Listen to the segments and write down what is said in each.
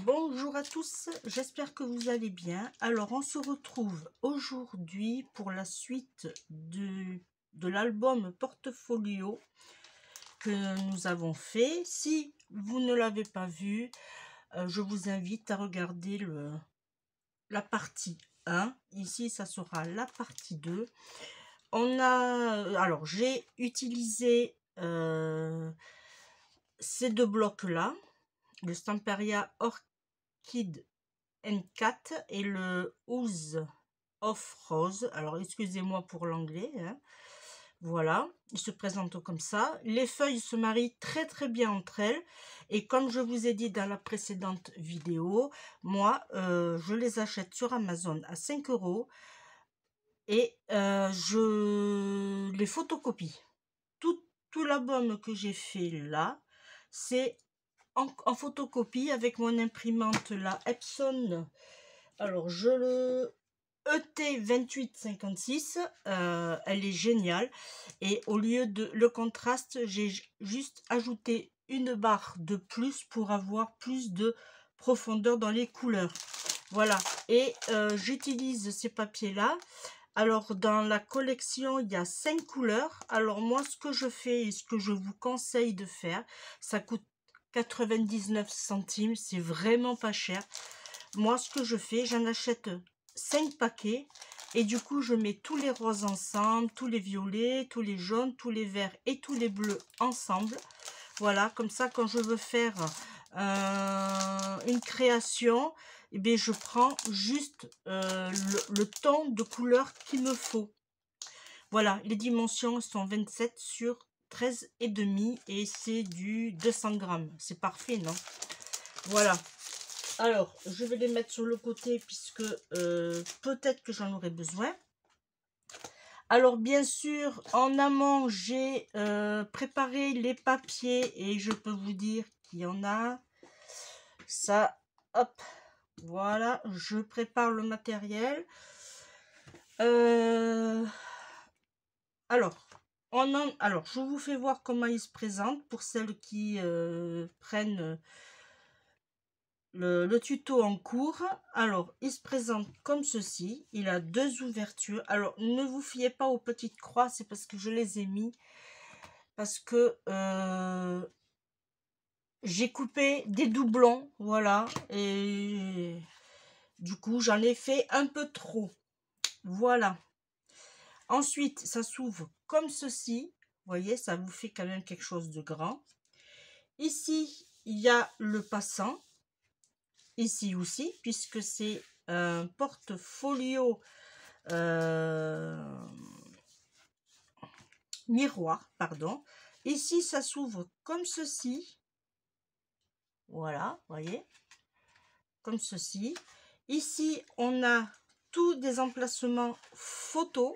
Bonjour à tous, j'espère que vous allez bien. Alors on se retrouve aujourd'hui pour la suite de l'album Portfolio que nous avons fait. Si vous ne l'avez pas vu, je vous invite à regarder la partie 1. Ici ça sera la partie 2. Alors j'ai utilisé ces deux blocs là, le Stamperia Orchid N4 et le Ooze of Rose. Alors excusez-moi pour l'anglais, hein. Voilà, il se présente comme ça. Les feuilles se marient très très bien entre elles, et comme je vous ai dit dans la précédente vidéo, moi je les achète sur Amazon à 5 € et je les photocopie. Tout l'album que j'ai fait là, c'est en photocopie avec mon imprimante, la Epson. Alors je le ET2856, elle est géniale, et au lieu de le contraste, j'ai juste ajouté une barre de plus pour avoir plus de profondeur dans les couleurs. Voilà, et j'utilise ces papiers là. Alors dans la collection il y a 5 couleurs. Alors moi ce que je fais et ce que je vous conseille de faire, ça coûte 99 centimes, c'est vraiment pas cher. Moi ce que je fais, j'en achète 5 paquets et du coup je mets tous les roses ensemble, tous les violets, tous les jaunes, tous les verts et tous les bleus ensemble. Voilà, comme ça quand je veux faire une création, eh bien, je prends juste le ton de couleur qu'il me faut. Voilà, les dimensions sont 27 sur 13,5 et c'est du 200 grammes. C'est parfait, non? Voilà. Alors, je vais les mettre sur le côté puisque peut-être que j'en aurai besoin. Alors, bien sûr, en amont, j'ai préparé les papiers et je peux vous dire qu'il y en a. Ça, hop, voilà, je prépare le matériel. Alors, je vous fais voir comment il se présente pour celles qui prennent le tuto en cours. Alors, il se présente comme ceci. Il a deux ouvertures. Alors, ne vous fiez pas aux petites croix, c'est parce que je les ai mis. Parce que j'ai coupé des doublons, voilà. Et du coup, j'en ai fait un peu trop. Voilà. Ensuite, ça s'ouvre comme ceci. Vous voyez, ça vous fait quand même quelque chose de grand. Ici, il y a le passant. Ici aussi, puisque c'est un portfolio miroir, pardon. Ici, ça s'ouvre comme ceci. Voilà, voyez, comme ceci. Ici, on a tous des emplacements photos.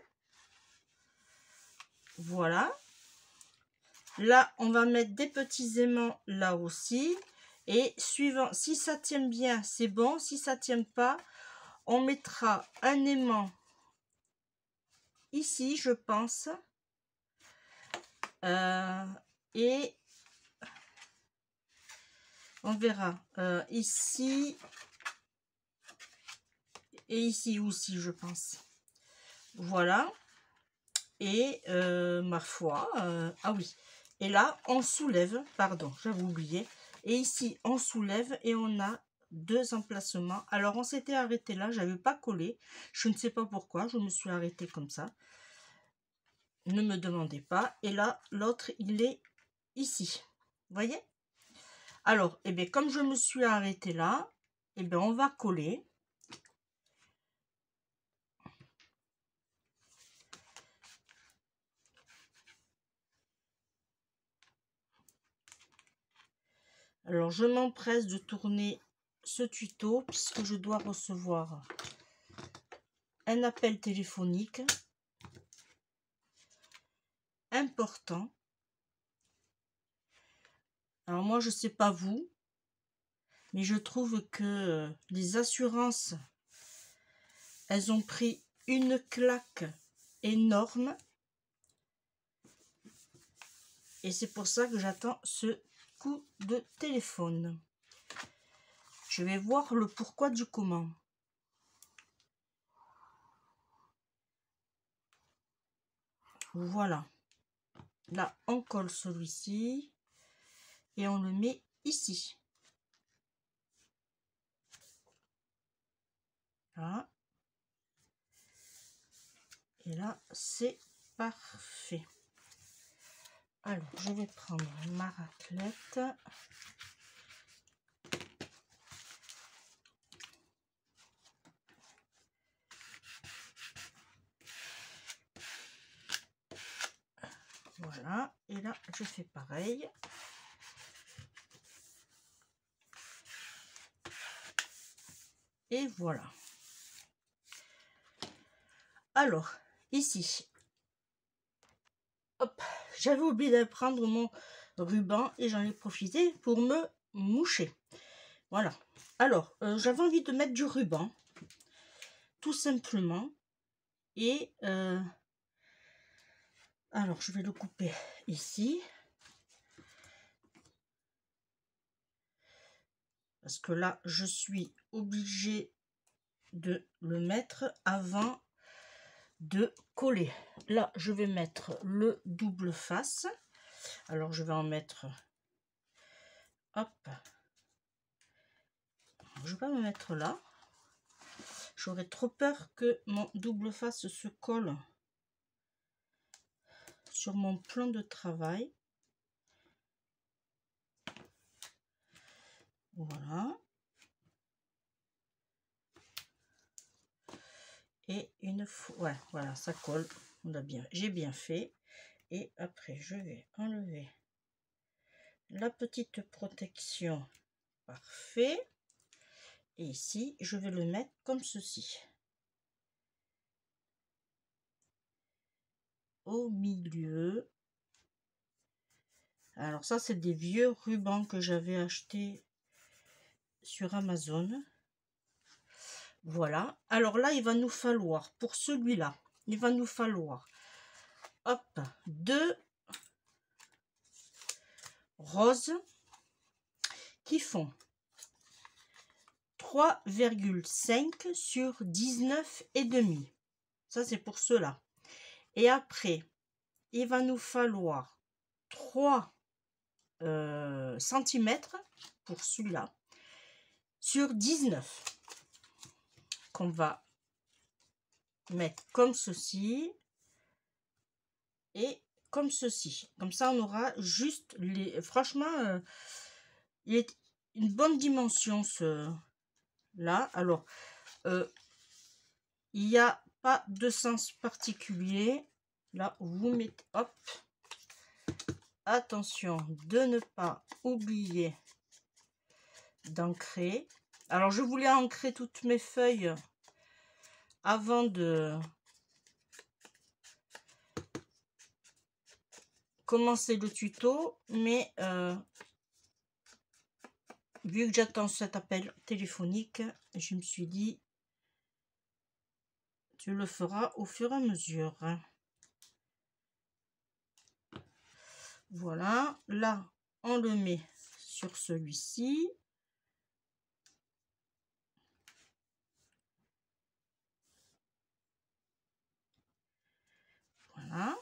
Voilà. Là, on va mettre des petits aimants là aussi. Et suivant, si ça tient bien, c'est bon. Si ça tient pas, on mettra un aimant ici, je pense. Et on verra ici et ici aussi, je pense. Voilà. Et ma foi, ah oui. Et là, on soulève, pardon, j'avais oublié. Et ici, on soulève et on a deux emplacements. Alors, on s'était arrêté là, j'avais pas collé. Je ne sais pas pourquoi, je me suis arrêtée comme ça. Ne me demandez pas. Et là, l'autre, il est ici. Vous voyez? Alors, eh bien, comme je me suis arrêtée là, eh bien, on va coller. Alors, je m'empresse de tourner ce tuto puisque je dois recevoir un appel téléphonique important. Alors, moi, je ne sais pas vous, mais je trouve que les assurances, elles ont pris une claque énorme. Et c'est pour ça que j'attends ce coup de téléphone. Je vais voir le pourquoi du comment. Voilà. Là, on colle celui-ci et on le met ici. Là. Et là, c'est parfait. Alors, je vais prendre ma raclette. Voilà, et là, je fais pareil. Et voilà. Alors, ici, hop, j'avais oublié de prendre mon ruban et j'en ai profité pour me moucher. Voilà. Alors, j'avais envie de mettre du ruban, tout simplement. Et alors, je vais le couper ici. Parce que là, je suis obligée de le mettre avant de coller. Là, je vais mettre le double face. Alors, je vais en mettre... Hop. Je vais pas me mettre là. J'aurais trop peur que mon double face se colle sur mon plan de travail. Voilà. Et une fois, ouais, voilà, ça colle. On a bien, j'ai bien fait. Et après, je vais enlever la petite protection. Parfait. Et ici, je vais le mettre comme ceci. Au milieu. Alors ça, c'est des vieux rubans que j'avais achetés sur Amazon. Voilà. Alors là, il va nous falloir, pour celui-là, il va nous falloir, hop, 2 roses qui font 3,5 sur 19,5. Ça, c'est pour cela. Et après, il va nous falloir 3 cm pour celui-là sur 19 qu'on va mettre comme ceci et comme ceci. Comme ça, on aura juste les... Franchement, il est une bonne dimension, ce là. Alors, il n'y a pas de sens particulier. Là, vous mettez... Hop. Attention de ne pas oublier d'ancrer. Alors, je voulais ancrer toutes mes feuilles avant de commencer le tuto, mais vu que j'attends cet appel téléphonique, je me suis dit, tu le feras au fur et à mesure. Voilà, là, on le met sur celui-ci. Voilà.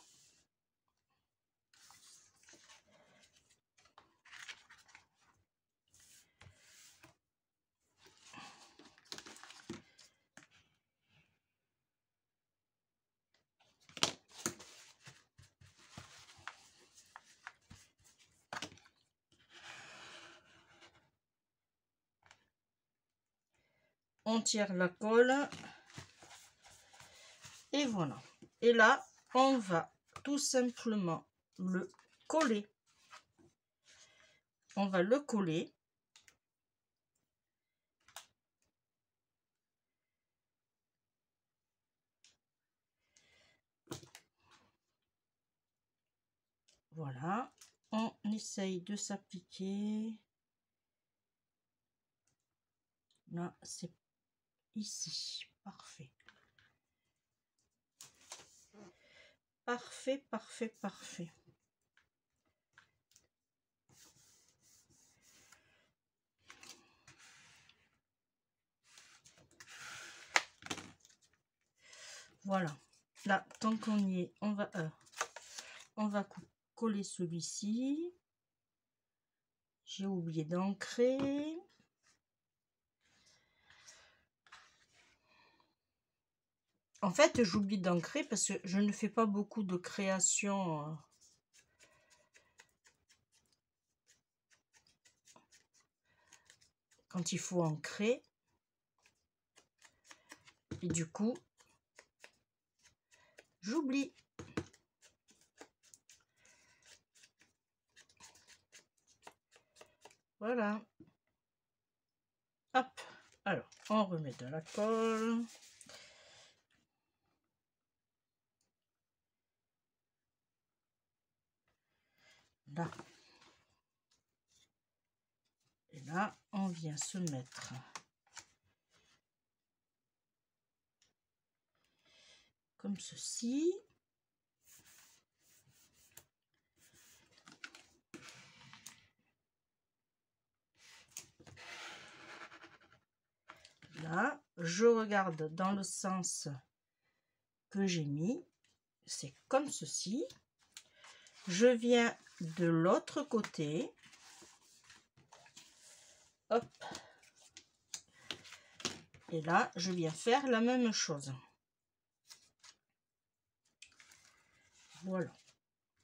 On tire la colle. Et voilà. Et là, on va tout simplement le coller. On va le coller. Voilà. On essaye de s'appliquer. Là, c'est ici. Parfait. Parfait, parfait, parfait. Voilà. Là, tant qu'on y est, on va coller celui-ci. J'ai oublié d'ancrer. En fait, j'oublie d'ancrer parce que je ne fais pas beaucoup de création quand il faut ancrer. Et du coup, j'oublie. Voilà. Hop. Alors, on remet de la colle. Là. Et là, on vient se mettre comme ceci. Là, je regarde dans le sens que j'ai mis. C'est comme ceci. Je viens de l'autre côté. Hop. Et là, je viens faire la même chose. Voilà.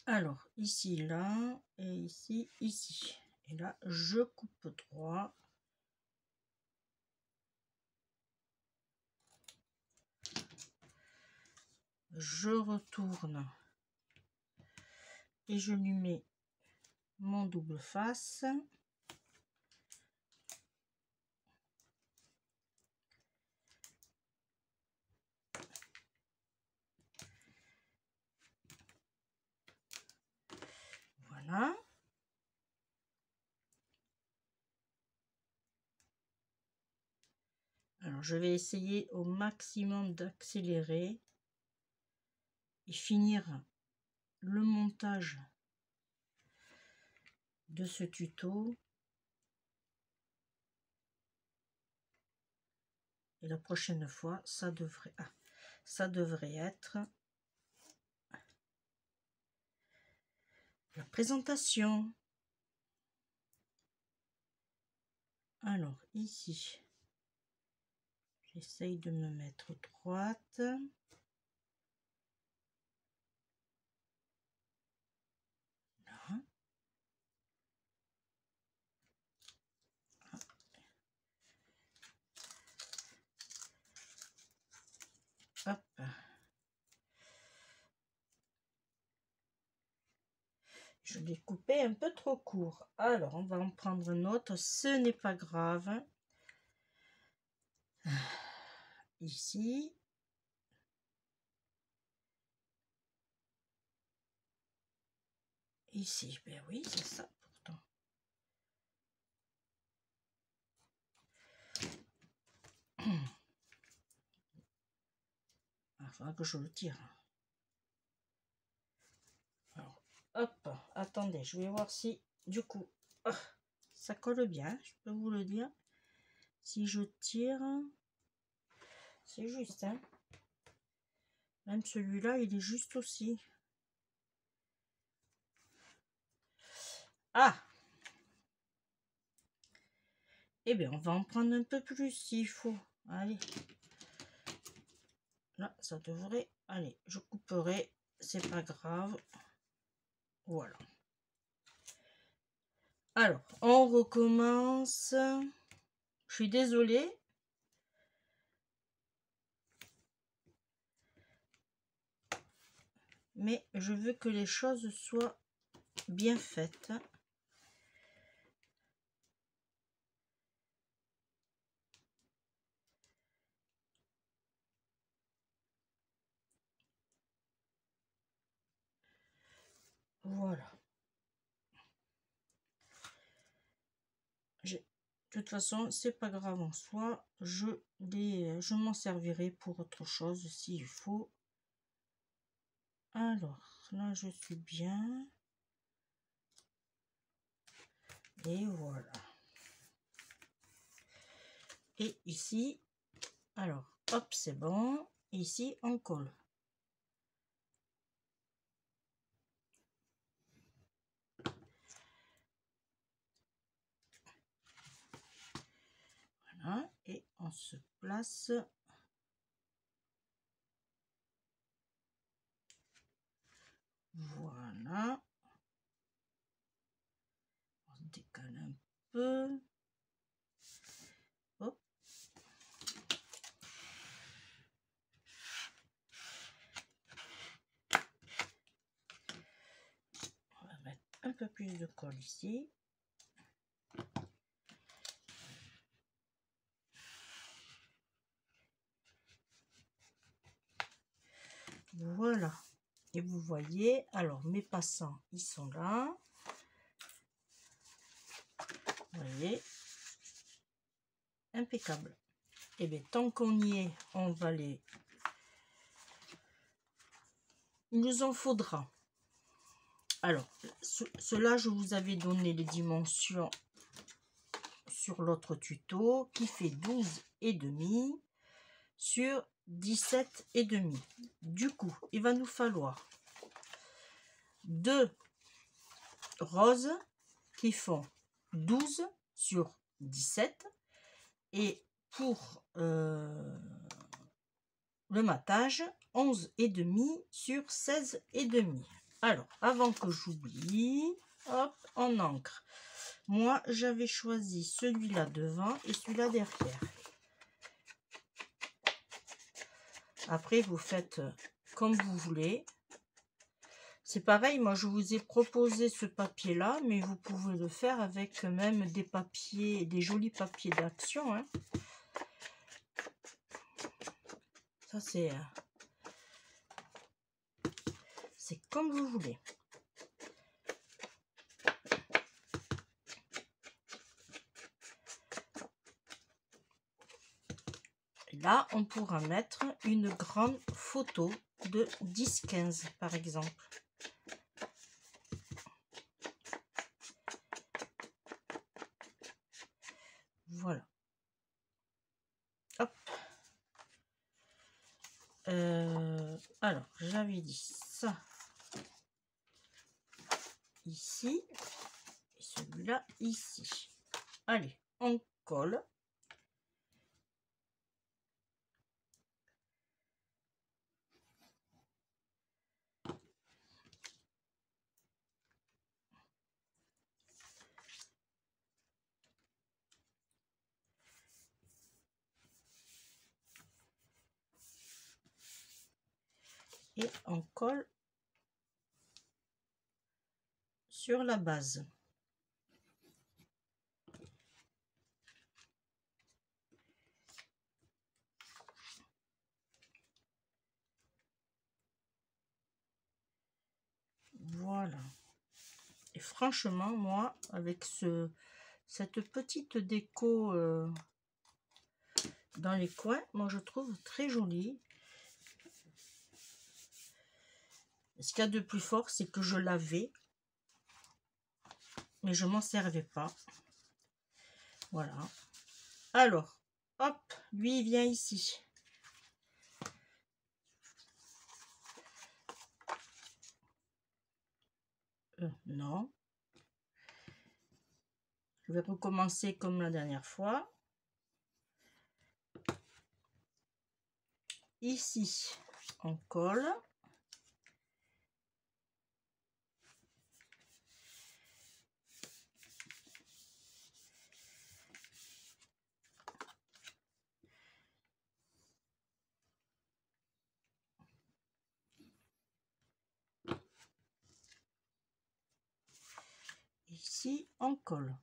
Alors, ici, là, et ici, ici. Et là, je coupe droit. Je retourne. Et je lui mets mon double face. Voilà. Alors, je vais essayer au maximum d'accélérer et finir le montage de ce tuto. Et la prochaine fois, ça devrait être la présentation. Alors, ici, j'essaye de me mettre droite. Là. Hop. Je l'ai coupé un peu trop court. Alors, on va en prendre un autre. Ce n'est pas grave. Ici. Ici. Ben oui, c'est ça pourtant. Il faudra que je le tire. Alors, hop. Attendez, je vais voir si, du coup, ça colle bien. Je peux vous le dire. Si je tire, c'est juste, hein. Même celui-là, il est juste aussi. Ah! Eh bien, on va en prendre un peu plus s'il faut. Allez. Là, ça devrait... Allez, je couperai. C'est pas grave. Voilà. Alors, on recommence. Je suis désolée. Mais je veux que les choses soient bien faites. Voilà. De toute façon, c'est pas grave en soi. Je m'en servirai pour autre chose s'il faut. Alors, là, je suis bien. Et voilà. Et ici, alors, hop, c'est bon. ici on colle. Voilà, et on se place. Voilà. On décale un peu. Hop. On va mettre un peu plus de colle ici. Voilà. Et vous voyez, alors mes passants, ils sont là. Vous voyez, impeccable. Et bien, tant qu'on y est, on va les... Il nous en faudra. Alors, cela, je vous avais donné les dimensions sur l'autre tuto qui fait 12,5 sur 17,5. Du coup, il va nous falloir 2 roses qui font 12 sur 17 et pour le matage 11,5 sur 16,5. Alors, avant que j'oublie, hop, on encre. Moi, j'avais choisi celui-là devant et celui-là derrière. Après, vous faites comme vous voulez. C'est pareil, moi, je vous ai proposé ce papier-là, mais vous pouvez le faire avec même des papiers, des jolis papiers d'action. Hein. Ça, c'est comme vous voulez. Là, on pourra mettre une grande photo de 10-15 par exemple. Voilà. Hop. Alors, j'avais dit ça ici et celui-là ici. Allez, on colle. Et on colle sur la base. Voilà. Et franchement, moi, avec cette petite déco dans les coins, moi je trouve très joli. Ce qu'il y a de plus fort, c'est que je l'avais, mais je m'en servais pas. Voilà. Alors, hop, lui il vient ici. Non. Je vais recommencer comme la dernière fois. Ici, on colle. Ici, on colle.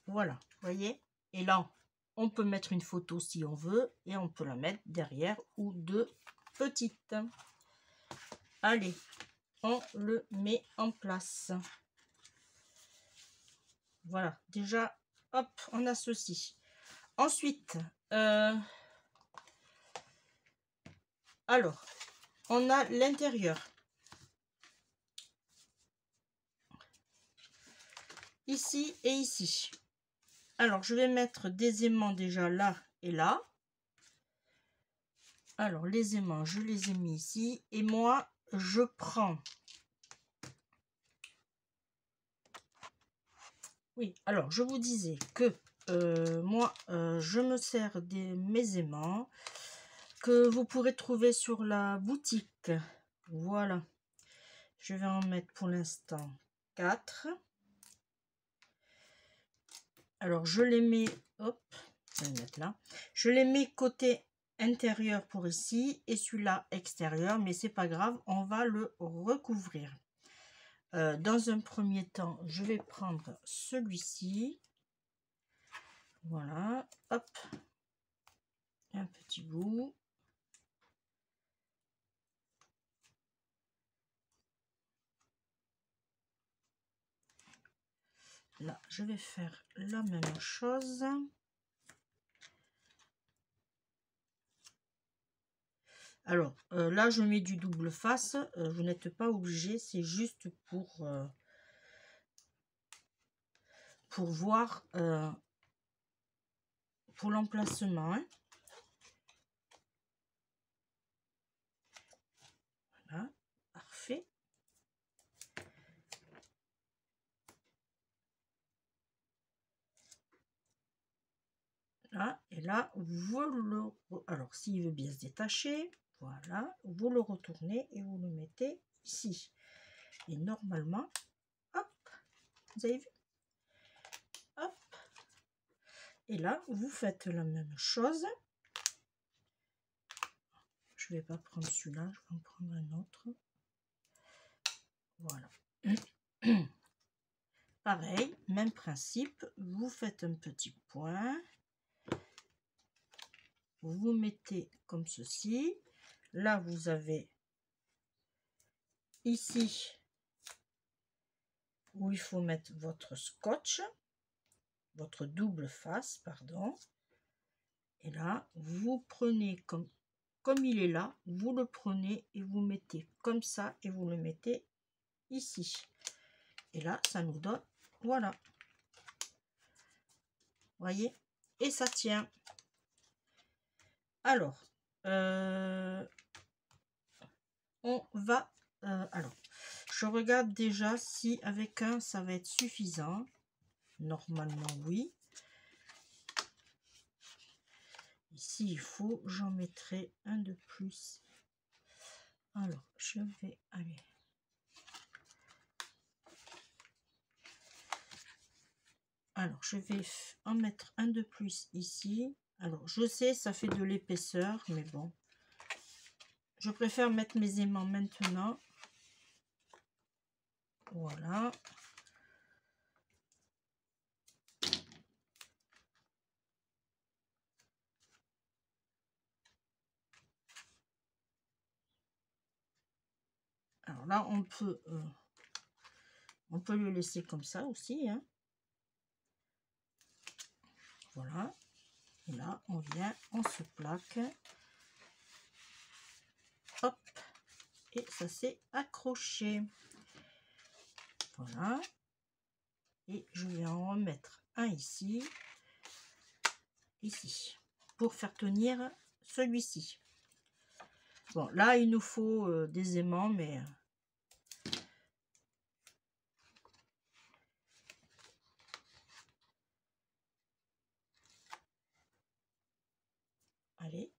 Voilà, vous voyez. Et là, on peut mettre une photo si on veut et on peut la mettre derrière ou deux petites. Allez, on le met en place. Voilà, déjà, hop, on a ceci. Ensuite, alors, on a l'intérieur. ici et ici. Alors, je vais mettre des aimants déjà là et là. Alors, les aimants, je les ai mis ici. Et moi, je prends... Oui, alors, je vous disais que moi, je me sers de mes aimants que vous pourrez trouver sur la boutique. Voilà. Je vais en mettre pour l'instant 4. Alors, je les mets... Hop, je vais les mettre là. Je les mets côté intérieur pour ici et celui-là extérieur, mais c'est pas grave, on va le recouvrir. Dans un premier temps, je vais prendre celui-ci. Voilà, hop, un petit bout. Là, je vais faire la même chose. Alors, là, je mets du double face. Vous n'êtes pas obligé, c'est juste pour voir pour l'emplacement. Hein. Voilà, parfait. Là, et là, vous le... Alors, s'il veut bien se détacher, voilà, vous le retournez et vous le mettez ici. Et normalement, hop, vous avez vu? Hop. Et là, vous faites la même chose. Je vais pas prendre celui-là, je vais en prendre un autre. Voilà. Pareil, même principe, vous faites un petit point. Vous mettez comme ceci. Là, vous avez ici où il faut mettre votre scotch, votre double face, pardon. Et là, vous prenez comme il est là, vous le prenez et vous mettez comme ça et vous le mettez ici. Et là, ça nous donne, voilà. Voyez? Et ça tient. Alors, on va... alors, je regarde déjà si avec un, ça va être suffisant. Normalement, oui. Ici, il faut, j'en mettrai un de plus. Alors, je vais aller... Alors, je vais en mettre un de plus ici. Alors, je sais, ça fait de l'épaisseur, mais bon. Je préfère mettre mes aimants maintenant. Voilà. Alors là, on peut le laisser comme ça aussi. Hein. Voilà. Et là, on vient, on se plaque. Hop. Et ça s'est accroché. Voilà. Et je vais en remettre un ici. Ici. Pour faire tenir celui-ci. Bon, là, il nous faut des aimants, mais... Allez.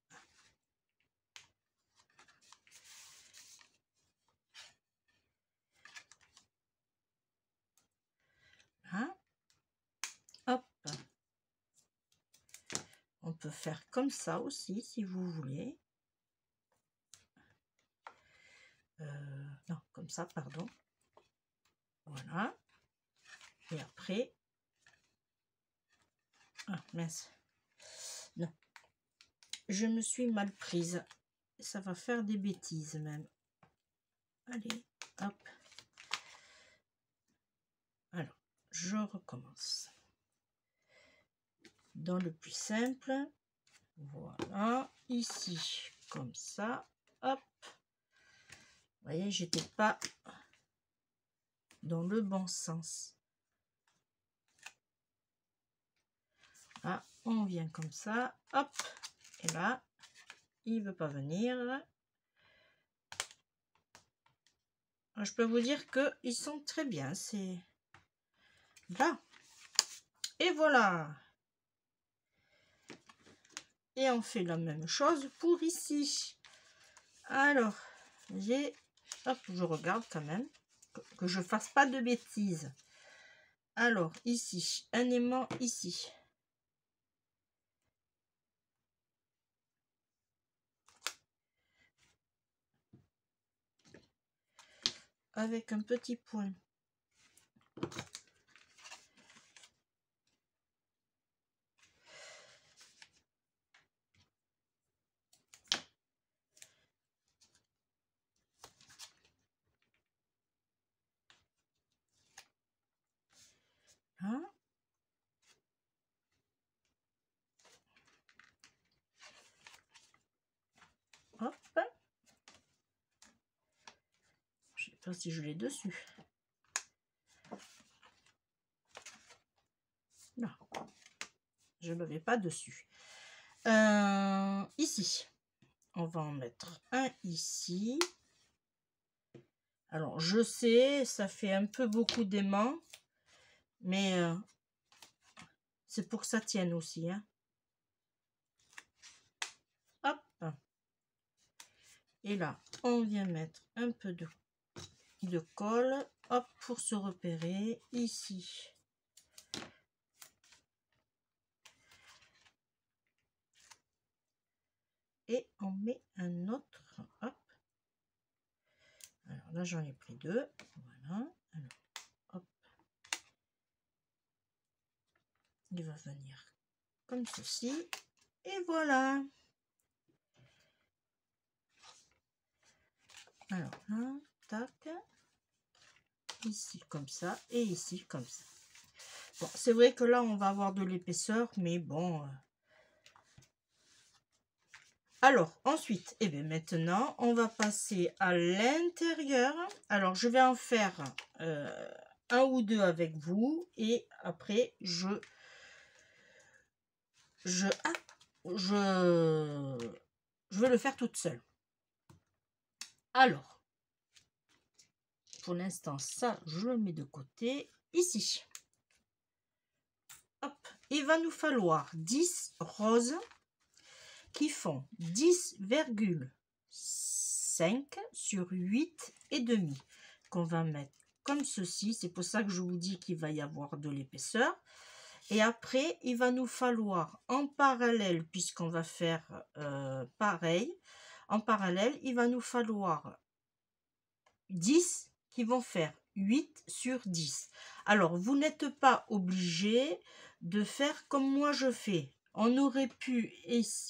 Hein? Hop. On peut faire comme ça aussi, si vous voulez. Non, comme ça, pardon. Voilà. Et après... Ah, mince. Non. Je me suis mal prise. Ça va faire des bêtises même. Allez, hop. Alors, je recommence. Dans le plus simple. Voilà. Ici, comme ça. Hop. Vous voyez, j'étais pas dans le bon sens. Là, on vient comme ça, hop, et là, il veut pas venir. Je peux vous dire que ils sont très bien, c'est là. Et voilà. Et on fait la même chose pour ici. Alors, j'ai, hop, je regarde quand même que je fasse pas de bêtises. Alors ici, un aimant ici. Avec un petit point. Hein? Hop. Je sais pas si je l'ai dessus. Non, je ne l'avais pas dessus. Ici, on va en mettre un ici. Alors, je sais, ça fait un peu beaucoup d'aimants, mais c'est pour que ça tienne aussi. Hein. Hop. Et là, on vient mettre un peu de colle, hop, pour se repérer ici. Et on met un autre, hop. Alors là, j'en ai pris deux, voilà. Alors, hop. Il va venir comme ceci, et voilà. Alors là, tac, ici comme ça, et ici comme ça. Bon, c'est vrai que là, on va avoir de l'épaisseur, mais bon... Alors, ensuite, et bien maintenant, on va passer à l'intérieur. Alors, je vais en faire un ou deux avec vous. Et après, je vais le faire toute seule. Alors, pour l'instant, ça, je le mets de côté. Ici. Hop. Il va nous falloir 10 roses qui font 10,5 sur 8 et demi qu'on va mettre comme ceci. C'est pour ça que je vous dis qu'il va y avoir de l'épaisseur. Et après, il va nous falloir en parallèle, puisqu'on va faire pareil, en parallèle, il va nous falloir 10 qui vont faire 8 sur 10. Alors, vous n'êtes pas obligé de faire comme moi je fais. On aurait pu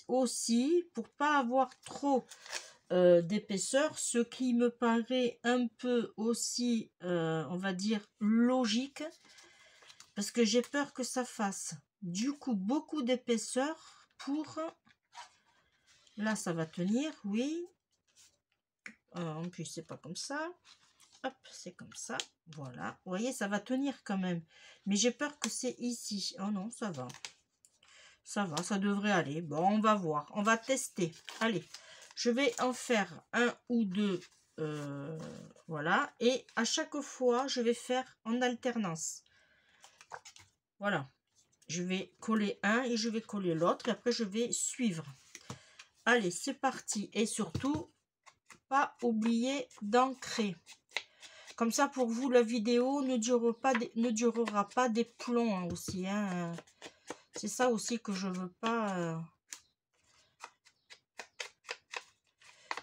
aussi, pour pas avoir trop d'épaisseur, ce qui me paraît un peu aussi, on va dire, logique, parce que j'ai peur que ça fasse du coup beaucoup d'épaisseur pour... Là, ça va tenir, oui. En plus, c'est pas comme ça. Hop, c'est comme ça. Voilà. Vous voyez, ça va tenir quand même. Mais j'ai peur que c'est ici. Oh non, ça va. Ça va, ça devrait aller. Bon, on va voir. On va tester. Allez, je vais en faire un ou deux. Voilà. Et à chaque fois, je vais faire en alternance. Voilà. Je vais coller un et je vais coller l'autre. Et après, je vais suivre. Allez, c'est parti. Et surtout, pas oublier d'ancrer. Comme ça, pour vous, la vidéo ne durera pas des plombs hein, aussi. Hein. C'est ça aussi que je veux pas.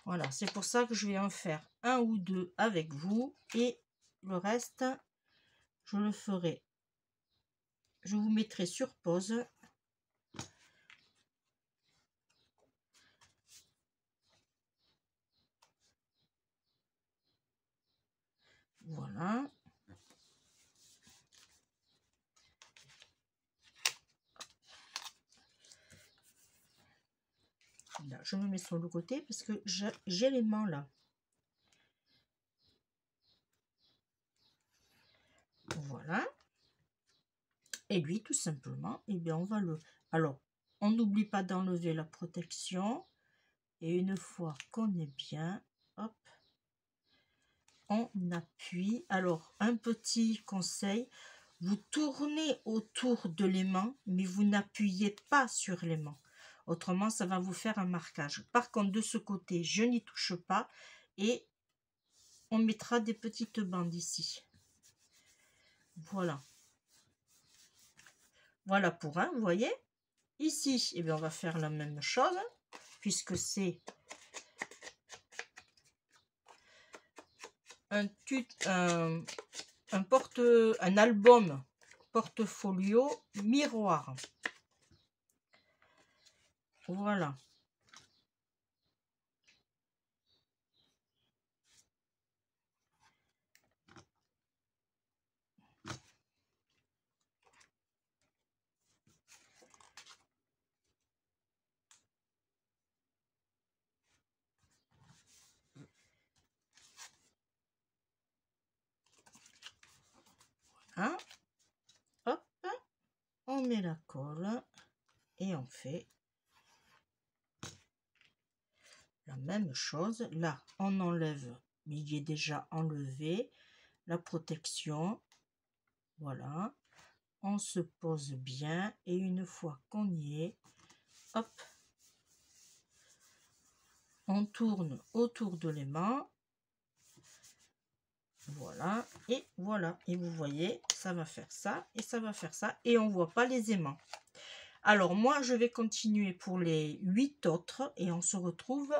Voilà, c'est pour ça que je vais en faire un ou deux avec vous. Et le reste, je le ferai. Je vous mettrai sur pause. Voilà. Là, je me mets sur le côté parce que j'ai les mains là. Voilà. Et lui, tout simplement, eh bien, on va le... Alors, on n'oublie pas d'enlever la protection. Et une fois qu'on est bien, hop, on appuie. Alors, un petit conseil, vous tournez autour de l'aimant, mais vous n'appuyez pas sur l'aimant. Autrement, ça va vous faire un marquage. Par contre, de ce côté, je n'y touche pas et on mettra des petites bandes ici. Voilà. Voilà pour un, vous voyez. Ici, eh bien, on va faire la même chose, puisque c'est un album portfolio miroir. Voilà. Hein? Hop, on met la colle et on fait la même chose. Là, on enlève, mais il est déjà enlevé, la protection. Voilà. On se pose bien et une fois qu'on y est, hop, on tourne autour de l'aimant. Voilà, et voilà. Et vous voyez, ça va faire ça et ça va faire ça. Et on voit pas les aimants. Alors, moi, je vais continuer pour les 8 autres et on se retrouve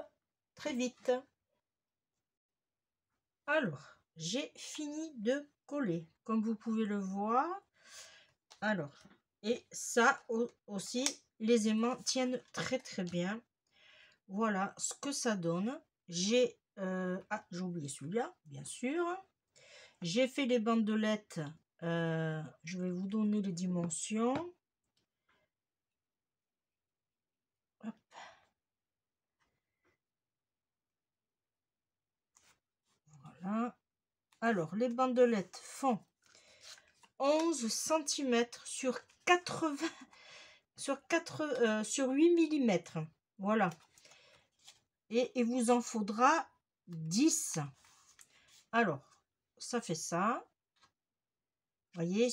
très vite. Alors, j'ai fini de coller, comme vous pouvez le voir. Alors, et ça aussi, les aimants tiennent très très bien. Voilà ce que ça donne. J'ai oublié celui-là, bien sûr. J'ai fait les bandelettes. Je vais vous donner les dimensions. Hop. Voilà. Alors, les bandelettes font 11 cm sur 80 sur 8 mm. Voilà. Et il vous en faudra 10. Alors, ça fait ça. Vous voyez,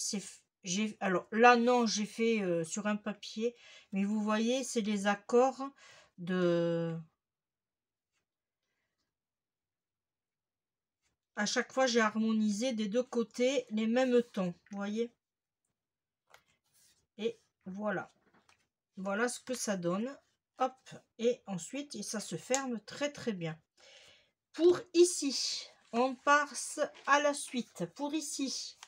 alors là, non, j'ai fait sur un papier. Mais vous voyez, c'est les accords de... À chaque fois, j'ai harmonisé des deux côtés les mêmes tons. Vous voyez? Et voilà. Voilà ce que ça donne. Hop. Et ensuite, ça se ferme très très bien. Pour ici, on passe à la suite. Pour ici,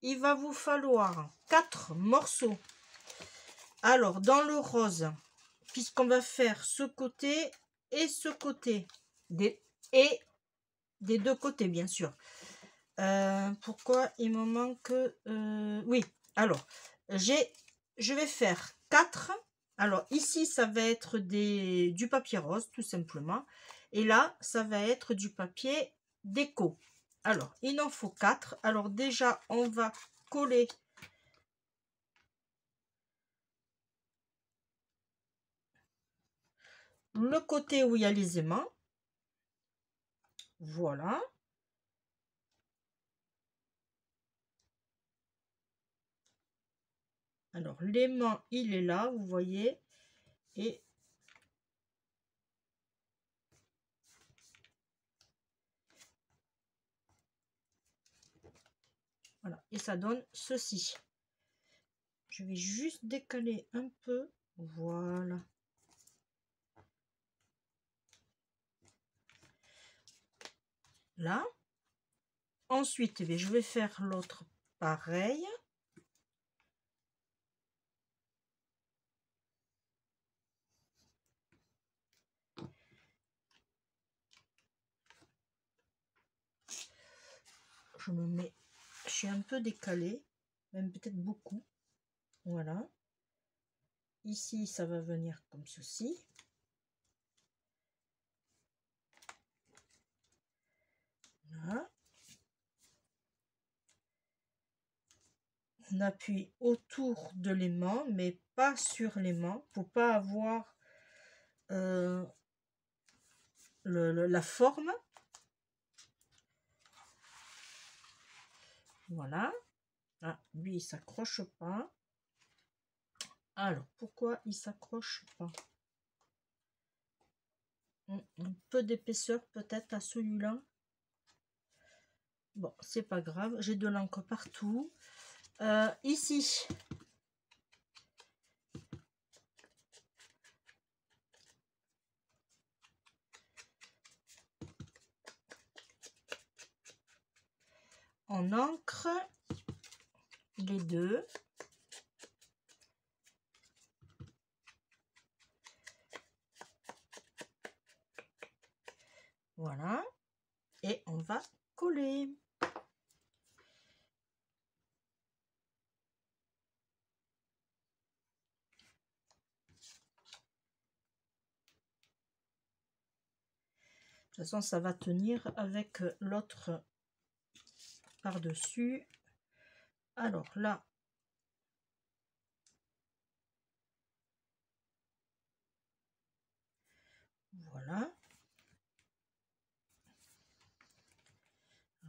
il va vous falloir 4 morceaux. Alors, dans le rose, puisqu'on va faire ce côté et ce côté, et des deux côtés, bien sûr. Pourquoi il me manque... oui, alors, je vais faire 4. Alors, ici, ça va être du papier rose, tout simplement. Et là, ça va être du papier déco. Alors, il en faut 4. Alors, déjà, on va coller le côté où il y a les aimants. Voilà. Alors, l'aimant, il est là, vous voyez. Et voilà. Et ça donne ceci. Je vais juste décaler un peu. Voilà. Là. Ensuite, je vais faire l'autre pareil. Je me mets, je suis un peu décalée, même peut-être beaucoup. Voilà. Ici, ça va venir comme ceci. Voilà. on appuie autour de l'aimant, mais pas sur l'aimant, pour pas avoir la forme. Voilà. Ah, lui, il s'accroche pas. Alors, pourquoi il s'accroche pas? Un peu d'épaisseur peut-être à celui-là. Bon, c'est pas grave. J'ai de l'encre partout. Ici. En encre. Les deux. Voilà. Et on va coller. De toute façon, ça va tenir avec l'autre par-dessus. Alors là, voilà.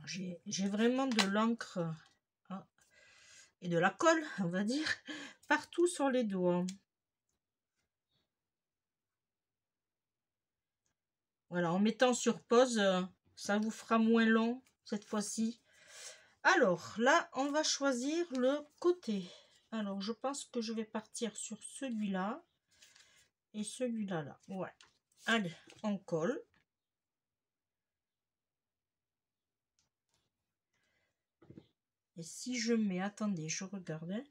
J'ai vraiment de l'encre et de la colle, on va dire, partout sur les doigts. Voilà, en mettant sur pause, ça vous fera moins long cette fois-ci. Alors là, on va choisir le côté. Alors, je pense que je vais partir sur celui-là et celui-là, là. Ouais. Allez, on colle. Et si je mets, attendez, je regarde. Hein.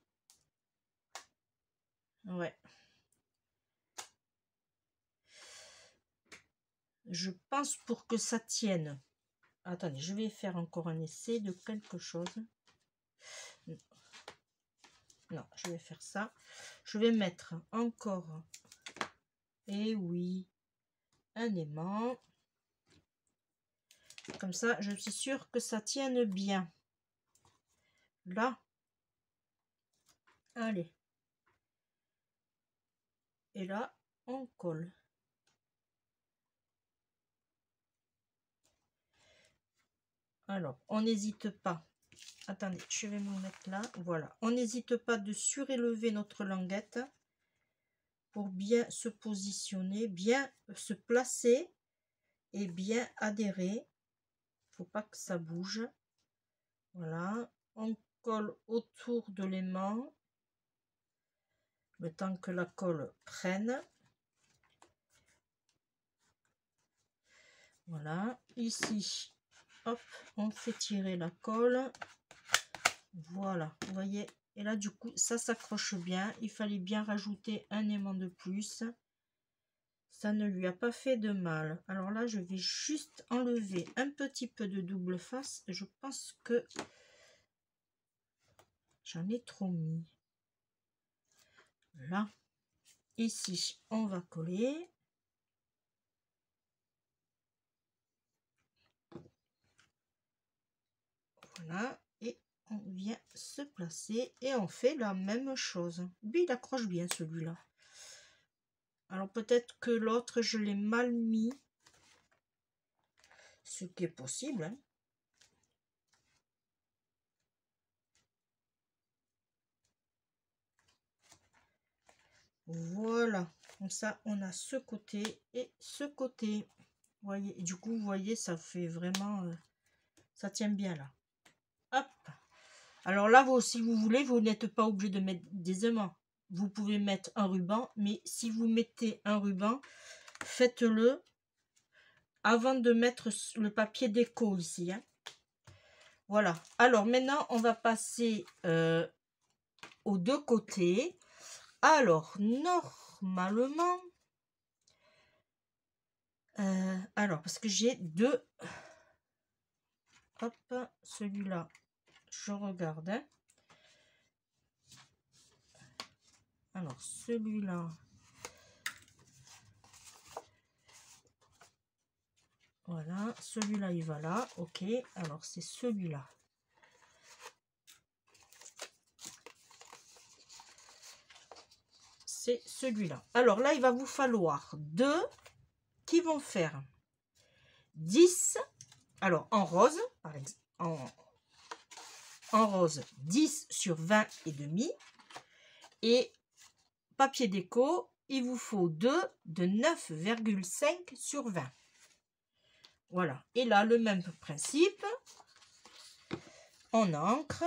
Ouais. Je pense pour que ça tienne. Attendez, je vais faire encore un essai de quelque chose. Non, je vais faire ça. Je vais mettre encore, et oui, un aimant. Comme ça, je suis sûre que ça tienne bien. Là. Allez. Et là, on colle. Alors, on n'hésite pas. Attendez, je vais me mettre là. Voilà. On n'hésite pas de surélever notre languette pour bien se positionner, bien se placer et bien adhérer. Faut pas que ça bouge. Voilà. On colle autour de l'aimant. Le temps que la colle prenne. Voilà. Ici, hop, on fait tirer la colle. Voilà, vous voyez. Et là, du coup, ça s'accroche bien. Il fallait bien rajouter un aimant de plus. Ça ne lui a pas fait de mal. Alors là, je vais juste enlever un petit peu de double face. Je pense que j'en ai trop mis. Là. Ici, on va coller. Voilà. Et on vient se placer. Et on fait la même chose. Lui, il accroche bien celui-là. Alors peut-être que l'autre, je l'ai mal mis. Ce qui est possible. Hein. Voilà. Comme ça, on a ce côté et ce côté. Vous voyez, et du coup, vous voyez, ça fait vraiment... ça tient bien là. Hop. Alors là, vous, si vous voulez, vous n'êtes pas obligé de mettre des aimants. Vous pouvez mettre un ruban, mais si vous mettez un ruban, faites-le avant de mettre le papier déco ici. Hein. Voilà. Alors maintenant, on va passer aux deux côtés. Alors, normalement... alors, parce que j'ai deux... Hop, celui-là, je regarde. Hein. Alors, celui-là... Voilà, celui-là, il va là. Ok, alors c'est celui-là. c'est celui-là. Alors là, il va vous falloir 2 qui vont faire 10. Alors en rose, par exemple, en rose, 10 sur 20 et demi. Et papier déco, il vous faut 2 de 9,5 sur 20. Voilà. Et là, le même principe. En encre.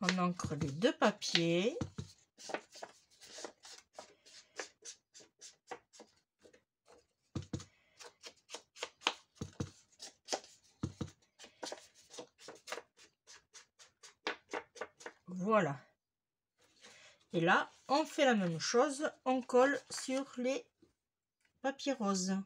On encre les 2 papiers. Voilà. Et là, on fait la même chose. On colle sur les papiers roses.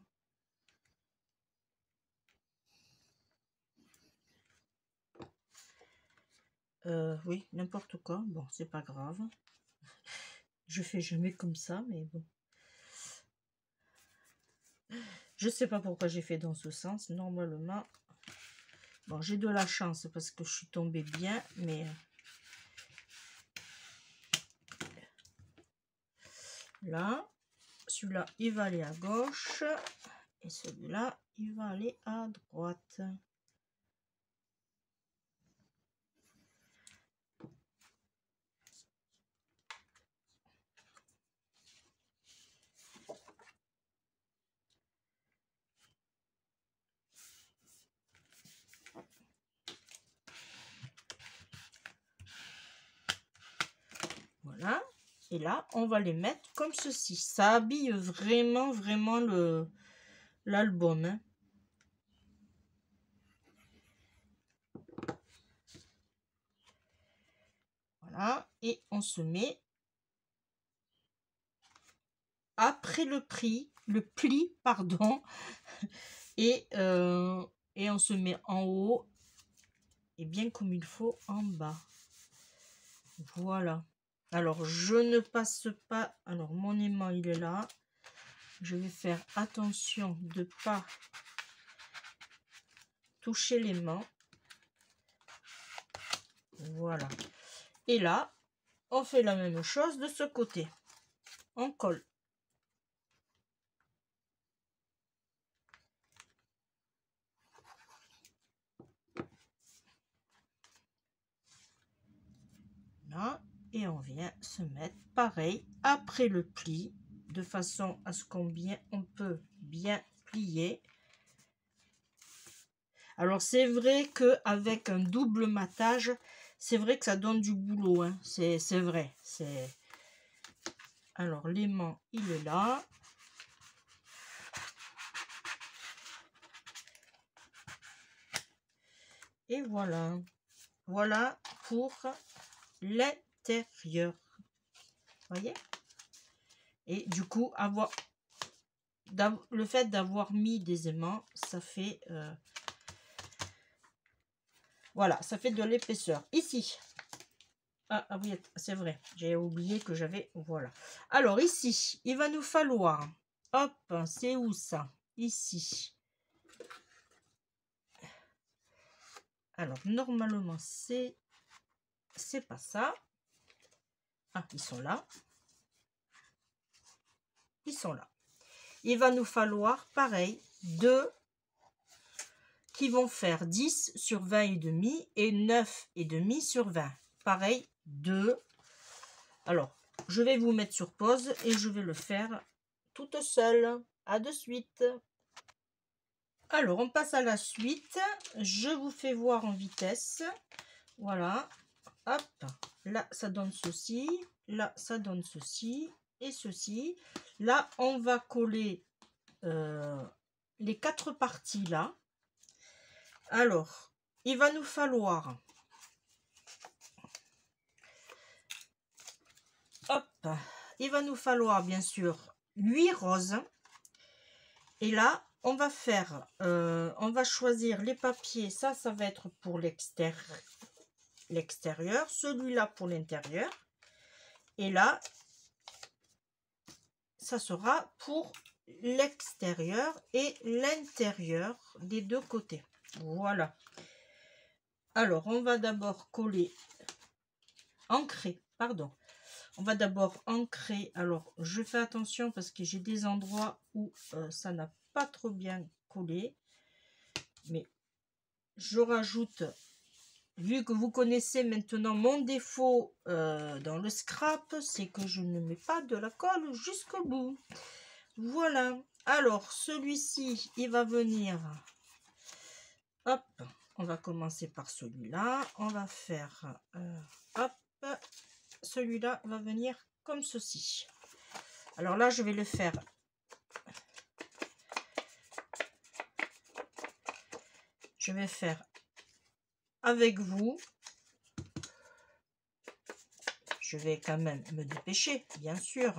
Oui, n'importe quoi. Bon, c'est pas grave. Je fais jamais comme ça, mais bon. Je sais pas pourquoi j'ai fait dans ce sens. Normalement, bon, j'ai de la chance parce que je suis tombée bien, mais là, celui-là, il va aller à gauche et celui-là, il va aller à droite. Voilà. Et là, on va les mettre comme ceci. Ça habille vraiment, vraiment l'album. Hein. Voilà. Et on se met après le pli, pardon. Et on se met en haut et bien comme il faut en bas. Voilà. Alors, je ne passe pas... Alors, mon aimant, il est là. Je vais faire attention de ne pas toucher l'aimant. Voilà. Et là, on fait la même chose de ce côté. On colle. Là. Et on vient se mettre pareil après le pli, de façon à ce qu'on peut bien plier. Alors c'est vrai que avec un double matage, c'est vrai que ça donne du boulot, hein. C'est vrai. Alors l'aimant, il est là. Et voilà. Voilà pour l'intérieur. Voyez? Et du coup, le fait d'avoir mis des aimants, ça fait voilà, ça fait de l'épaisseur. Ici. Ah oui, c'est vrai. J'ai oublié que j'avais... Voilà. Alors ici, il va nous falloir... Hop, c'est où ça? Ici. Alors, normalement, c'est pas ça. Ah, ils sont là. Ils sont là. Il va nous falloir, pareil, 2 qui vont faire 10 sur 20 et demi et 9 et demi sur 20. Pareil, 2. Alors, je vais vous mettre sur pause et je vais le faire toute seule. À de suite. Alors, on passe à la suite. Je vous fais voir en vitesse. Voilà. Hop. Là, ça donne ceci. Là, ça donne ceci. Et ceci. Là, on va coller les 4 parties là. Alors, il va nous falloir... Hop. Il va nous falloir, bien sûr, 8 roses. Et là, on va faire... on va choisir les papiers. Ça va être pour l'extérieur. l'extérieur, celui-là pour l'intérieur. Et là, ça sera pour l'extérieur et l'intérieur des deux côtés. Voilà. Alors, on va d'abord coller, ancrer, pardon. On va d'abord ancrer. Alors, je fais attention parce que j'ai des endroits où ça n'a pas trop bien collé. Mais je rajoute, vu que vous connaissez maintenant mon défaut dans le scrap, c'est que je ne mets pas de la colle jusqu'au bout. Voilà. Alors, celui-ci, il va venir. Hop, on va commencer par celui-là. On va faire, hop, celui-là va venir comme ceci. Alors là, je vais le faire. Je vais faire avec vous. Je vais quand même me dépêcher, bien sûr.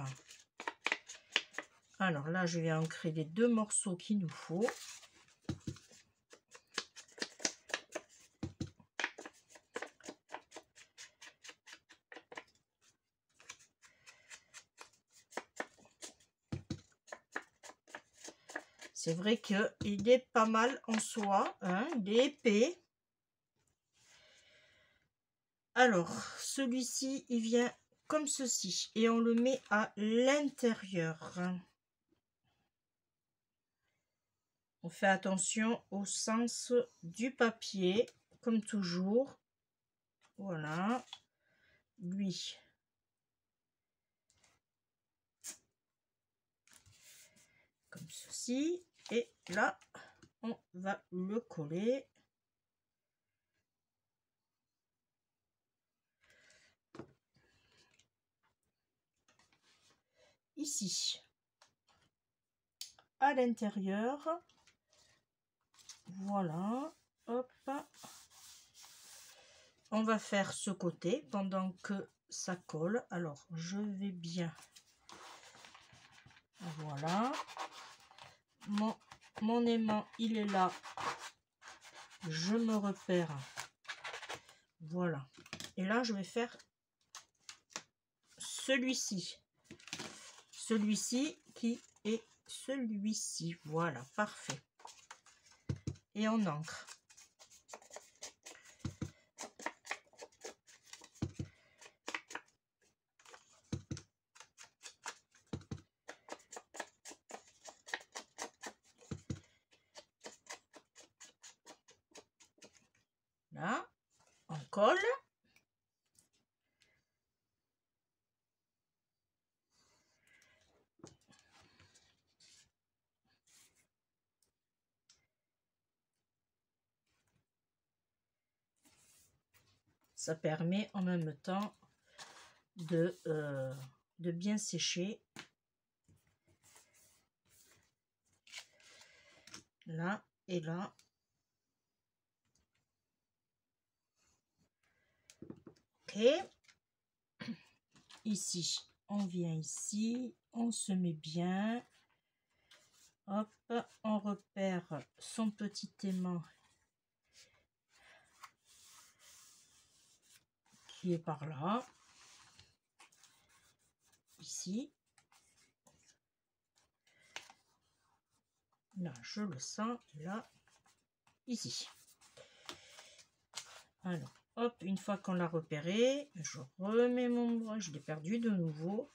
Alors là, je vais ancrer les deux morceaux qu'il nous faut. C'est vrai qu'il est pas mal en soi, hein, il est épais. Alors, celui-ci, il vient comme ceci et on le met à l'intérieur. On fait attention au sens du papier, comme toujours. Voilà. Lui. Comme ceci. Et là, on va le coller. Ici. À l'intérieur. Voilà. Hop. On va faire ce côté pendant que ça colle. Alors, je vais bien. Voilà. Mon aimant, il est là. Je me repère. Voilà. Et là, je vais faire celui-ci. Celui-ci qui est celui-ci. Voilà, parfait. Et on ancre. Là, on colle. Ça permet en même temps de bien sécher. Là et là. Ok. Ici, on vient ici, on se met bien. Hop, on repère son petit aimant qui est par là. Ici. Là, je le sens. Là, ici. Alors, hop, une fois qu'on l'a repéré, je remets mon bras. Je l'ai perdu de nouveau.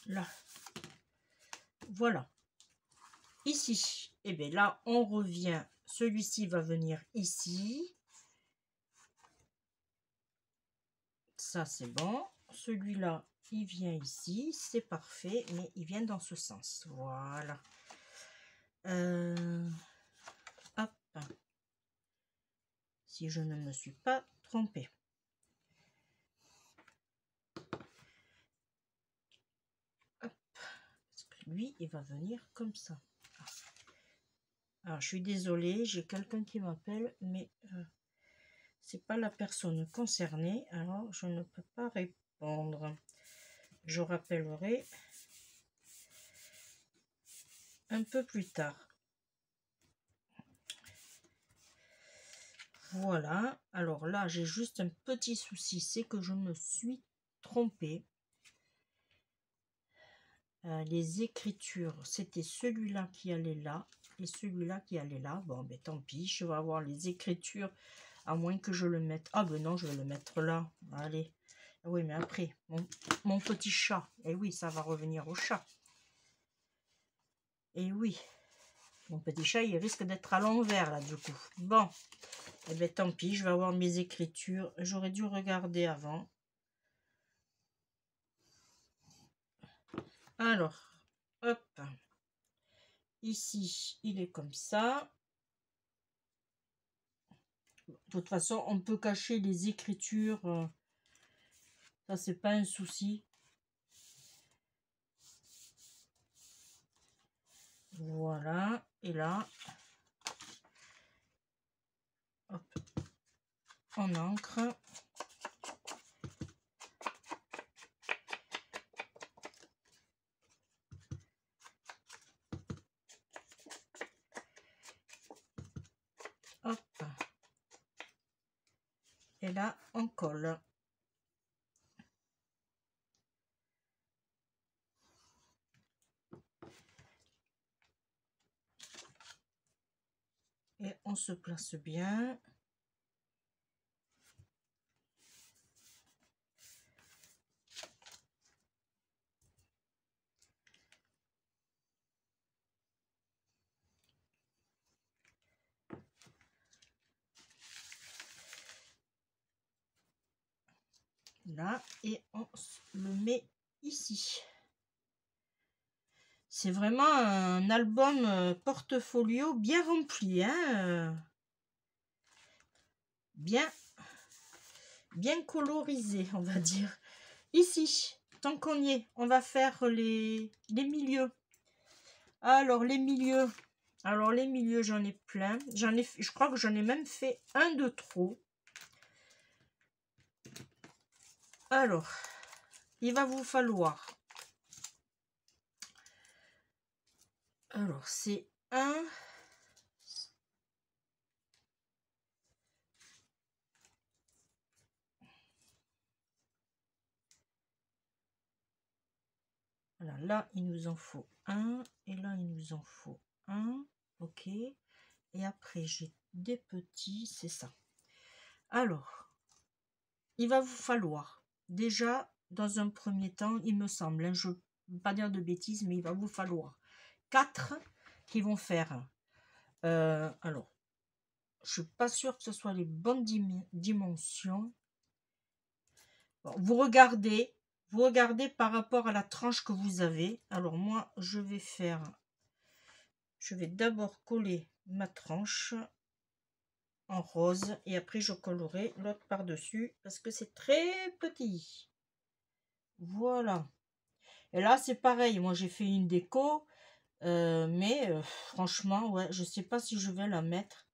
Là. Voilà. Ici. Et bien là, on revient. Celui-ci va venir ici. Ça, c'est bon. Celui-là, il vient ici. C'est parfait. Mais il vient dans ce sens. Voilà. Hop. Si je ne me suis pas trompée. Hop. Parce que lui, il va venir comme ça. Alors, je suis désolée, j'ai quelqu'un qui m'appelle, mais c'est pas la personne concernée, alors je ne peux pas répondre. Je rappellerai un peu plus tard. Voilà. Alors là, j'ai juste un petit souci, c'est que je me suis trompée. Les écritures, c'était celui-là qui allait là et celui-là qui allait là. Bon, ben tant pis, je vais avoir les écritures, à moins que je le mette. Ah ben non, je vais le mettre là. Allez. Oui, mais après, mon petit chat. Et oui, ça va revenir au chat. Et oui, mon petit chat, il risque d'être à l'envers, là, du coup. Bon, eh bien, tant pis, je vais avoir mes écritures. J'aurais dû regarder avant. Alors, hop. Ici, il est comme ça. De toute façon, on peut cacher les écritures. Ça, c'est pas un souci. Voilà. Et là, hop, on encre. Hop. Et là, on colle. Et on se place bien. Là, et on le met ici. C'est vraiment un album portfolio bien rempli, hein, bien colorisé, on va dire. Ici, tant qu'on y est, on va faire les milieux. Alors les milieux, j'en ai plein. Je crois que j'en ai même fait un de trop. Alors, il va vous falloir. Alors, c'est un. Voilà, là, il nous en faut un. Et là, il nous en faut un. Ok. Et après, j'ai des petits, c'est ça. Alors, il va vous falloir, déjà, dans un premier temps, il me semble, hein, je ne veux pas dire de bêtises, mais il va vous falloir 4 qui vont faire. Alors, je ne suis pas sûre que ce soit les bonnes dimensions. Bon, vous regardez par rapport à la tranche que vous avez. Alors moi, je vais d'abord coller ma tranche en rose et après je collerai l'autre par dessus parce que c'est très petit. Voilà. Et là c'est pareil, moi j'ai fait une déco mais franchement ouais, je sais pas si je vais la mettre,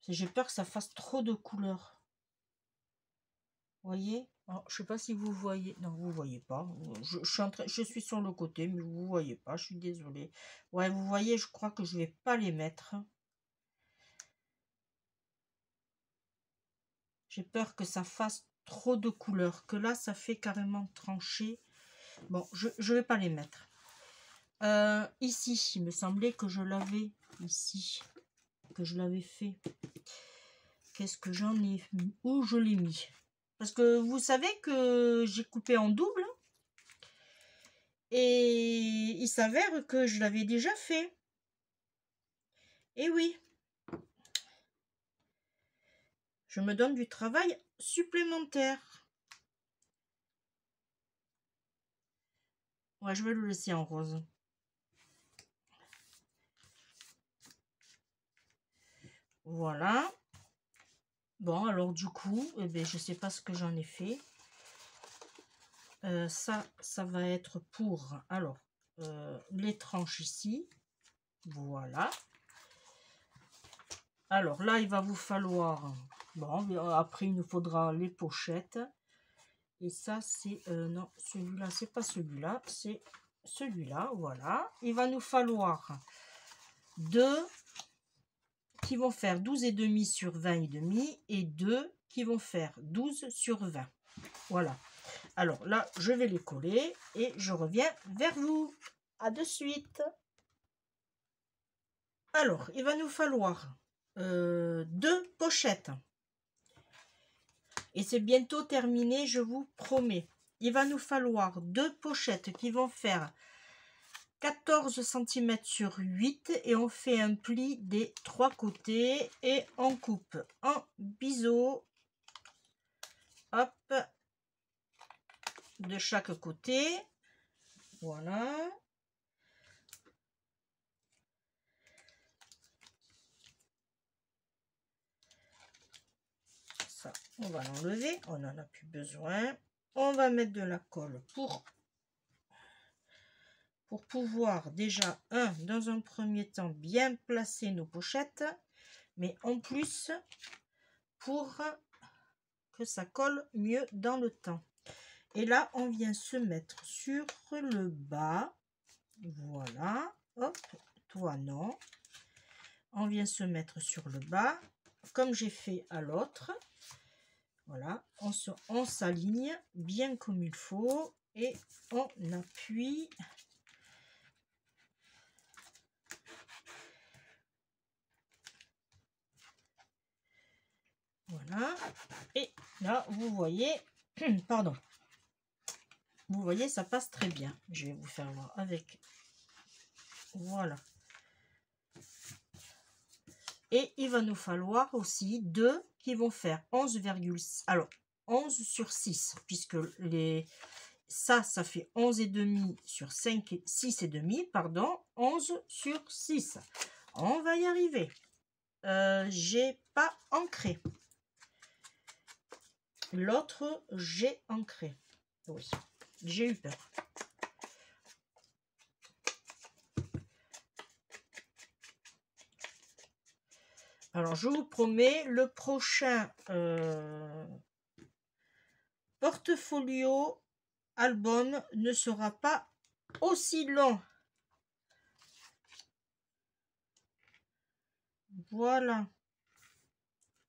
j'ai peur que ça fasse trop de couleurs. Voyez, oh, je sais pas si vous voyez. Non, vous voyez pas. Je suis sur le côté mais vous voyez pas, je suis désolée. Ouais, vous voyez, je crois que je vais pas les mettre. J'ai peur que ça fasse trop de couleurs, que là ça fait carrément tranché. Bon, je vais pas les mettre. Ici, il me semblait que je l'avais ici, que je l'avais fait. Qu'est-ce que j'en ai mis? Où je l'ai mis? Parce que vous savez que j'ai coupé en double. Et il s'avère que je l'avais déjà fait. Et oui. Je me donne du travail supplémentaire. Ouais, je vais le laisser en rose. Voilà. Bon, alors du coup, eh bien, je sais pas ce que j'en ai fait. Ça va être pour, alors, les tranches ici. Voilà. Alors là, il va vous falloir... Bon, après, il nous faudra les pochettes. Et ça, c'est... non, celui-là, c'est pas celui-là. C'est celui-là, voilà. Il va nous falloir 2 qui vont faire 12,5 sur 20,5 et 2 qui vont faire 12 sur 20. Voilà. Alors là, je vais les coller et je reviens vers vous. À de suite. Alors, il va nous falloir 2 pochettes. Et c'est bientôt terminé, je vous promets. Il va nous falloir 2 pochettes qui vont faire 14 cm sur 8 et on fait un pli des 3 côtés et on coupe en biseau, hop, de chaque côté. Voilà. Ça, on va l'enlever, on n'en a plus besoin. On va mettre de la colle pour pouvoir déjà, dans un premier temps, bien placer nos pochettes, mais en plus, pour que ça colle mieux dans le temps. Et là, on vient se mettre sur le bas. Voilà. Hop, toi non. On vient se mettre sur le bas, comme j'ai fait à l'autre. Voilà, on s'aligne bien comme il faut et on appuie. Voilà, et là, vous voyez, pardon, vous voyez, ça passe très bien. Je vais vous faire voir avec, voilà. Et il va nous falloir aussi 2 qui vont faire 11,6, alors 11 sur 6, puisque ça fait 11,5 sur 5, 6,5, pardon, 11 sur 6. On va y arriver. J'ai pas ancré. L'autre, j'ai ancré. Oui, j'ai eu peur. Alors, je vous promets, le prochain portfolio album ne sera pas aussi long. Voilà.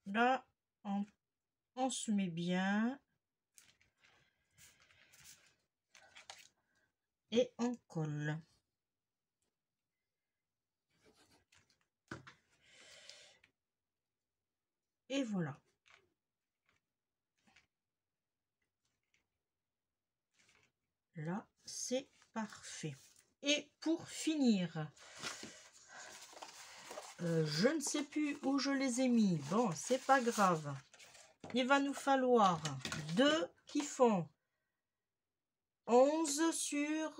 Là, on se met bien. Et on colle. Et voilà. Là, c'est parfait. Et pour finir, je ne sais plus où je les ai mis. Bon, c'est pas grave. Il va nous falloir 2 qui font 11 sur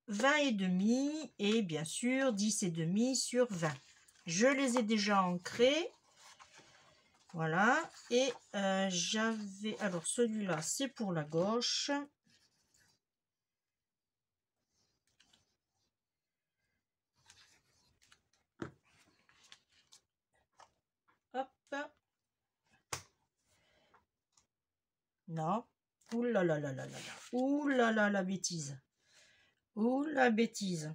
20,5 et bien sûr 10,5 sur 20. Je les ai déjà ancrés. Voilà. Et j'avais... Alors, celui-là, c'est pour la gauche. Hop. Non. Ouh là là là là là là. Ouh là là la bêtise. Ouh la bêtise.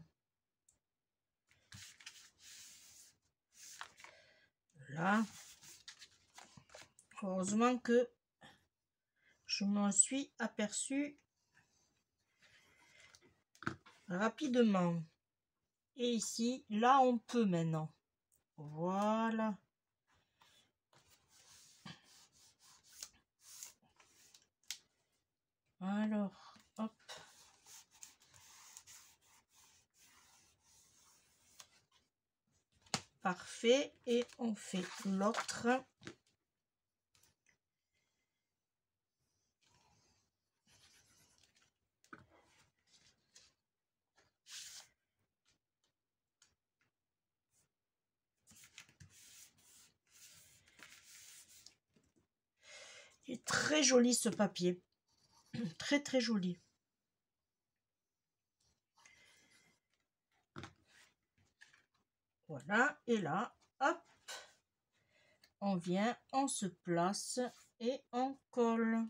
Là. Heureusement que je m'en suis aperçue rapidement. Et ici, là, on peut maintenant. Voilà. Alors, hop. Parfait. Et on fait l'autre. Il est très joli ce papier. Très très joli. Voilà. Et là, hop. On vient, on se place et on colle.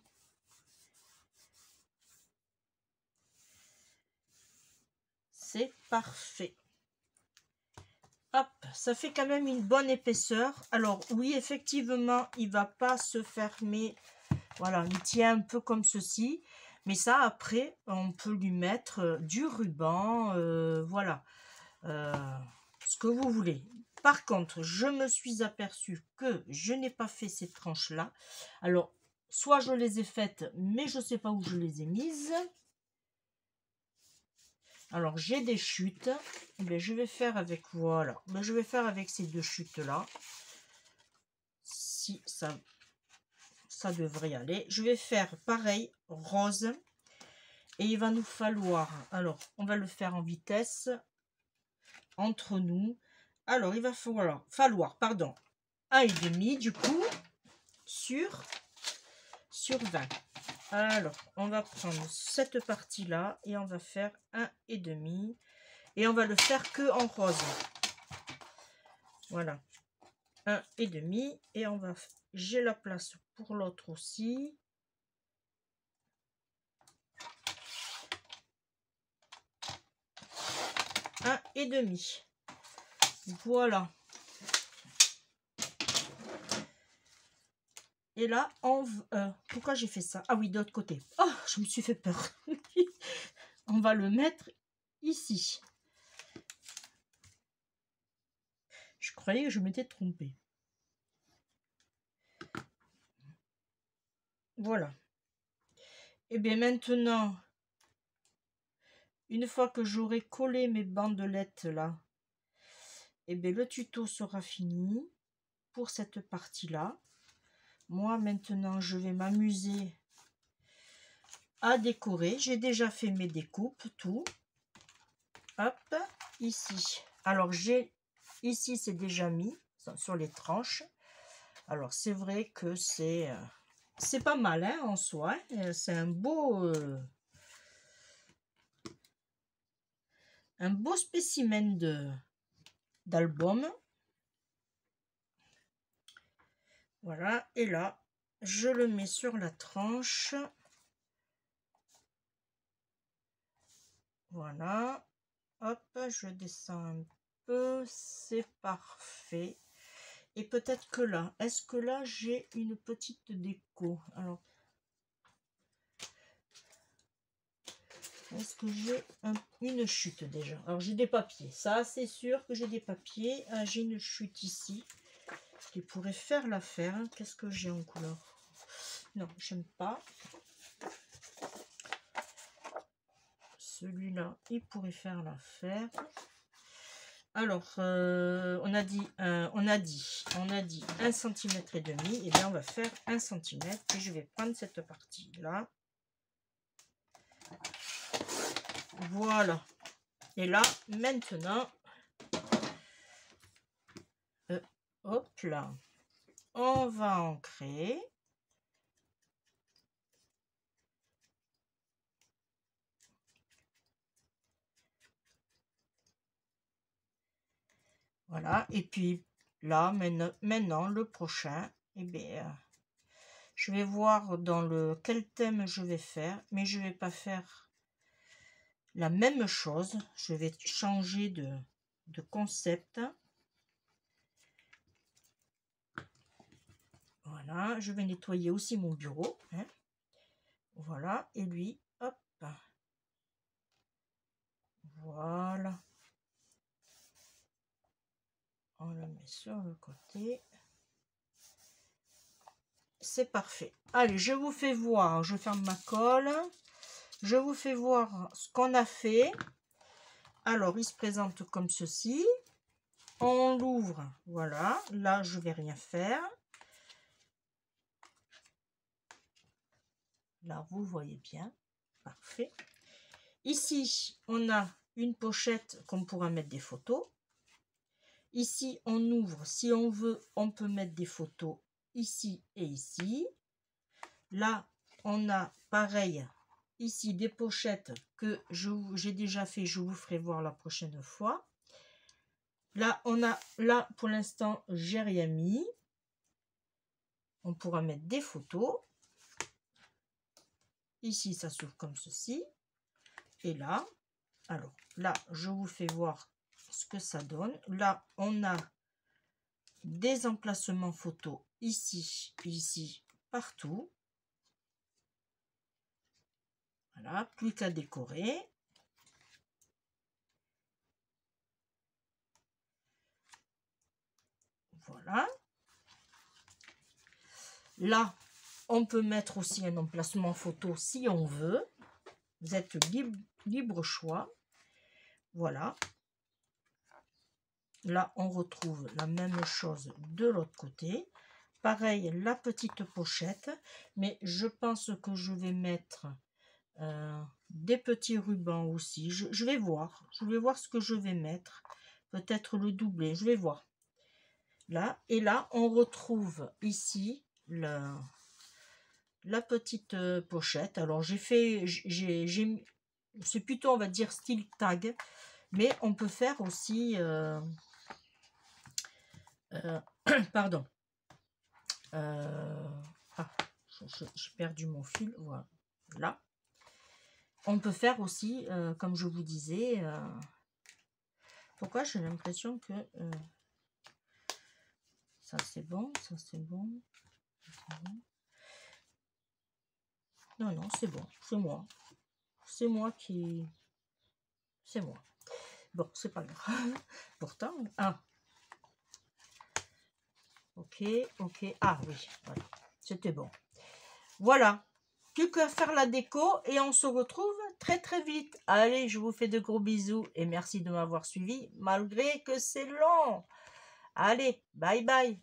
C'est parfait. Hop, ça fait quand même une bonne épaisseur. Alors oui, effectivement, il va pas se fermer. Voilà, il tient un peu comme ceci. Mais ça, après, on peut lui mettre du ruban. Voilà, ce que vous voulez. Par contre, je me suis aperçue que je n'ai pas fait ces tranches-là. Alors, soit je les ai faites, mais je ne sais pas où je les ai mises. Alors, j'ai des chutes. Mais je vais faire avec, voilà. Mais je vais faire avec ces deux chutes-là. Si ça devrait aller. Je vais faire pareil, rose. Et il va nous falloir, alors, on va le faire en vitesse, entre nous. Alors, il va falloir, pardon, 1,5 du coup, sur 20. Alors, on va prendre cette partie-là et on va faire 1,5. Et on va le faire que en rose. Voilà. 1,5. Et on va... J'ai la place pour l'autre aussi. Et demi. Voilà. Et là, pourquoi j'ai fait ça? Ah oui, de l'autre côté. Oh, je me suis fait peur. On va le mettre ici. Je croyais que je m'étais trompée. Voilà. Et bien maintenant, une fois que j'aurai collé mes bandelettes là, et bien le tuto sera fini pour cette partie-là. Moi, maintenant, je vais m'amuser à décorer. J'ai déjà fait mes découpes, tout. Hop, ici. Alors, ici, c'est déjà mis sur les tranches. Alors, c'est vrai que c'est pas mal hein, en soi. C'est un beau spécimen d'album. Voilà, et là, je le mets sur la tranche. Voilà. Hop, je descends un peu. C'est parfait. Et peut-être que là, est-ce que là, j'ai une petite déco? Alors, est-ce que j'ai une chute déjà? Alors, j'ai des papiers. Ça, c'est sûr que j'ai des papiers. Ah, j'ai une chute ici qui pourrait faire l'affaire. Qu'est-ce que j'ai en couleur? Non, j'aime pas. Celui-là, il pourrait faire l'affaire. Alors, on a dit 1,5 cm. Et bien, on va faire 1 cm. Et je vais prendre cette partie-là. Voilà. Et là, maintenant, hop là, on va ancrer. Voilà. Et puis là, maintenant, le prochain, eh bien, je vais voir dans quel thème je vais faire, mais je vais pas faire la même chose. Je vais changer de concept. Voilà, je vais nettoyer aussi mon bureau. Hein. Voilà, et lui, hop. Voilà. On le met sur le côté. C'est parfait. Allez, je vous fais voir. Je ferme ma colle. Je vous fais voir ce qu'on a fait. Alors, il se présente comme ceci. On l'ouvre. Voilà. Là, je vais rien faire. Là, vous voyez bien. Parfait. Ici, on a une pochette qu'on pourra mettre des photos. Ici, on ouvre. Si on veut, on peut mettre des photos ici et ici. Là, on a pareil ici des pochettes que j'ai déjà fait. Je vous ferai voir la prochaine fois. Là, là pour l'instant, j'ai rien mis. On pourra mettre des photos. Ici, ça s'ouvre comme ceci. Et là, alors là, je vous fais voir ce que ça donne. Là, on a des emplacements photos ici, ici, partout. Voilà, plus qu'à décorer. Voilà. Là, on peut mettre aussi un emplacement photo si on veut. Vous êtes libre choix. Voilà. Là, on retrouve la même chose de l'autre côté. Pareil, la petite pochette. Mais je pense que je vais mettre des petits rubans aussi. Je vais voir. Je vais voir ce que je vais mettre. Peut-être le doubler. Je vais voir. Là. Et là, on retrouve ici la petite pochette. Alors, j'ai fait... c'est plutôt, on va dire, style tag. Mais on peut faire aussi... pardon. J'ai perdu mon fil. Voilà. On peut faire aussi, comme je vous disais, pourquoi j'ai l'impression que ça c'est bon, ça c'est bon. Non, non, c'est bon, c'est moi. C'est moi qui... C'est moi. Bon, c'est pas grave. Pourtant, ah. Ok, ok. Ah oui, voilà. C'était bon. Voilà. Plus qu'à faire la déco et on se retrouve très très vite. Allez, je vous fais de gros bisous et merci de m'avoir suivi malgré que c'est long. Allez, bye bye.